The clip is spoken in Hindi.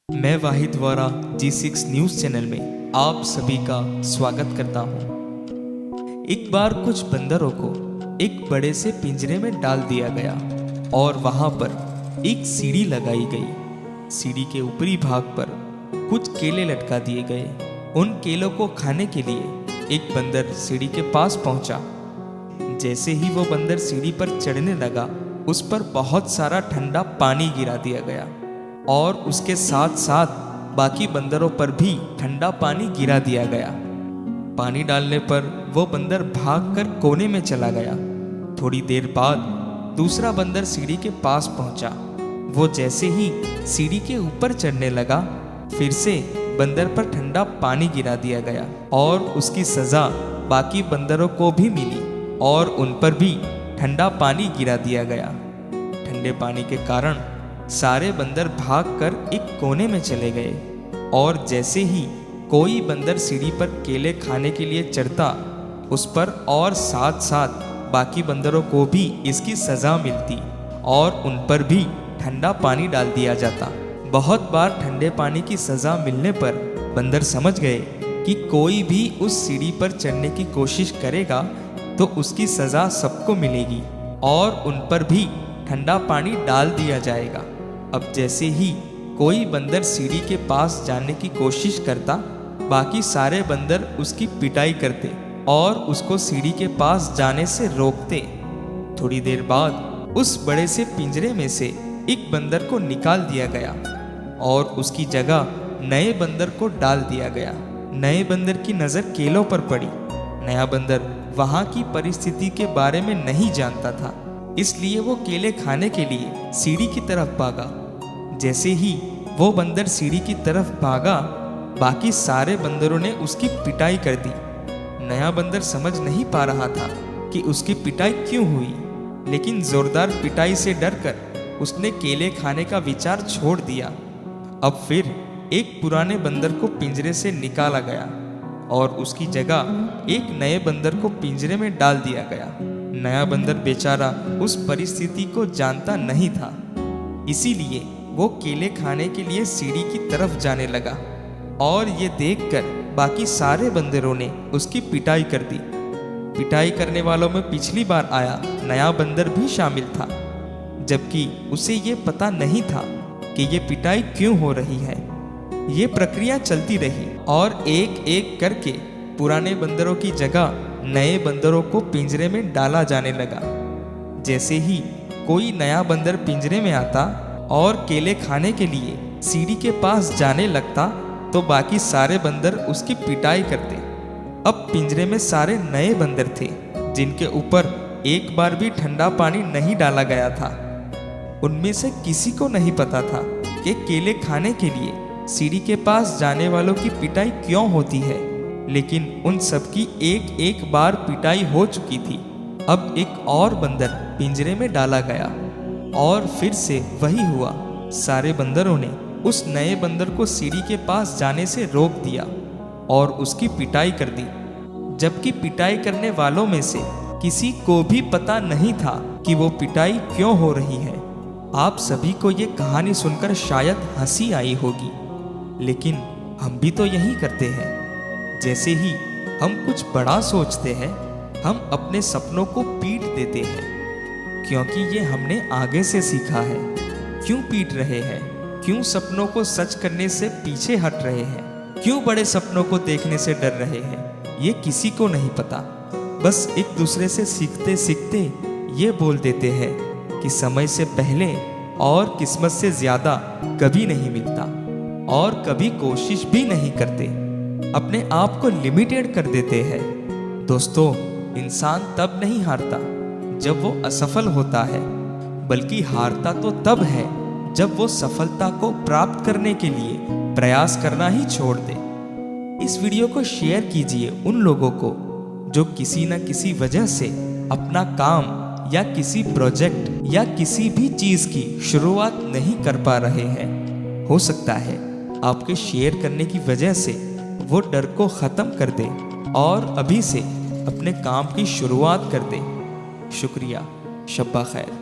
मैं वाहिद वोरा G6 न्यूज़ चैनल में आप सभी का स्वागत करता हूँ। एक बार कुछ बंदरों को एक बड़े से पिंजरे में डाल दिया गया और वहाँ पर एक सीढ़ी लगाई गई। सीढ़ी के ऊपरी भाग पर कुछ केले लटका दिए गए। उन केलों को खाने के लिए एक बंदर सीढ़ी के पास पहुँचा। जैसे ही वो बंदर सीढ़ी पर चढ़ने लगा, उस पर बहुत सारा ठंडा पानी गिरा दिया गया और उसके साथ साथ बाकी बंदरों पर भी ठंडा पानी गिरा दिया गया। पानी डालने पर वो बंदर भागकर कोने में चला गया। थोड़ी देर बाद दूसरा बंदर सीढ़ी के पास पहुंचा। वो जैसे ही सीढ़ी के ऊपर चढ़ने लगा, फिर से बंदर पर ठंडा पानी गिरा दिया गया और उसकी सजा बाकी बंदरों को भी मिली और उन पर भी ठंडा पानी गिरा दिया गया। ठंडे पानी के कारण सारे बंदर भागकर एक कोने में चले गए और जैसे ही कोई बंदर सीढ़ी पर केले खाने के लिए चढ़ता, उस पर और साथ साथ बाकी बंदरों को भी इसकी सज़ा मिलती और उन पर भी ठंडा पानी डाल दिया जाता। बहुत बार ठंडे पानी की सज़ा मिलने पर बंदर समझ गए कि कोई भी उस सीढ़ी पर चढ़ने की कोशिश करेगा तो उसकी सज़ा सबको मिलेगी और उन पर भी ठंडा पानी डाल दिया जाएगा। अब जैसे ही कोई बंदर सीढ़ी के पास जाने की कोशिश करता, बाकी सारे बंदर उसकी पिटाई करते और उसको सीढ़ी के पास जाने से रोकते। थोड़ी देर बाद उस बड़े से पिंजरे में से एक बंदर को निकाल दिया गया और उसकी जगह नए बंदर को डाल दिया गया। नए बंदर की नज़र केलों पर पड़ी। नया बंदर वहाँ की परिस्थिति के बारे में नहीं जानता था, इसलिए वो केले खाने के लिए सीढ़ी की तरफ भागा। जैसे ही वो बंदर सीढ़ी की तरफ भागा, बाकी सारे बंदरों ने उसकी पिटाई कर दी। नया बंदर समझ नहीं पा रहा था कि उसकी पिटाई क्यों हुई, लेकिन जोरदार पिटाई से डरकर उसने केले खाने का विचार छोड़ दिया। अब फिर एक पुराने बंदर को पिंजरे से निकाला गया और उसकी जगह एक नए बंदर को पिंजरे में डाल दिया गया। नया बंदर बेचारा उस परिस्थिति को जानता नहीं था, इसीलिए वो केले खाने के लिए सीढ़ी की तरफ जाने लगा और ये देखकर बाकी सारे बंदरों ने उसकी पिटाई कर दी। पिटाई करने वालों में पिछली बार आया नया बंदर भी शामिल था, जबकि उसे ये पता नहीं था कि ये पिटाई क्यों हो रही है। ये प्रक्रिया चलती रही और एक एक करके पुराने बंदरों की जगह नए बंदरों को पिंजरे में डाला जाने लगा। जैसे ही कोई नया बंदर पिंजरे में आता और केले खाने के लिए सीढ़ी के पास जाने लगता, तो बाकी सारे बंदर उसकी पिटाई करते। अब पिंजरे में सारे नए बंदर थे जिनके ऊपर एक बार भी ठंडा पानी नहीं डाला गया था। उनमें से किसी को नहीं पता था कि केले खाने के लिए सीढ़ी के पास जाने वालों की पिटाई क्यों होती है, लेकिन उन सबकी एक एक बार पिटाई हो चुकी थी। अब एक और बंदर पिंजरे में डाला गया और फिर से वही हुआ। सारे बंदरों ने उस नए बंदर को सीढ़ी के पास जाने से रोक दिया और उसकी पिटाई कर दी, जबकि पिटाई करने वालों में से किसी को भी पता नहीं था कि वो पिटाई क्यों हो रही है। आप सभी को ये कहानी सुनकर शायद हंसी आई होगी, लेकिन हम भी तो यही करते हैं। जैसे ही हम कुछ बड़ा सोचते हैं, हम अपने सपनों को पीट देते हैं, क्योंकि ये हमने आगे से सीखा है। क्यों पीट रहे हैं? क्यों सपनों को सच करने से पीछे हट रहे हैं? क्यों बड़े सपनों को देखने से डर रहे हैं? ये किसी को नहीं पता। बस एक दूसरे से सीखते सीखते ये बोल देते हैं कि समय से पहले और किस्मत से ज़्यादा कभी नहीं मिलता और कभी कोशिश भी नहीं करते। अपने आप को लिमिटेड कर देते हैं। दोस्तों, इंसान तब नहीं हारता जब वो असफल होता है, बल्कि हारता तो तब है जब वो सफलता को प्राप्त करने के लिए प्रयास करना ही छोड़ दे। इस वीडियो को शेयर कीजिए उन लोगों को जो किसी न किसी वजह से अपना काम या किसी प्रोजेक्ट या किसी भी चीज़ की शुरुआत नहीं कर पा रहे हैं। हो सकता है आपके शेयर करने की वजह से वो डर को ख़त्म कर दे और अभी से अपने काम की शुरुआत कर दे। शुक्रिया। शब्बा खैर।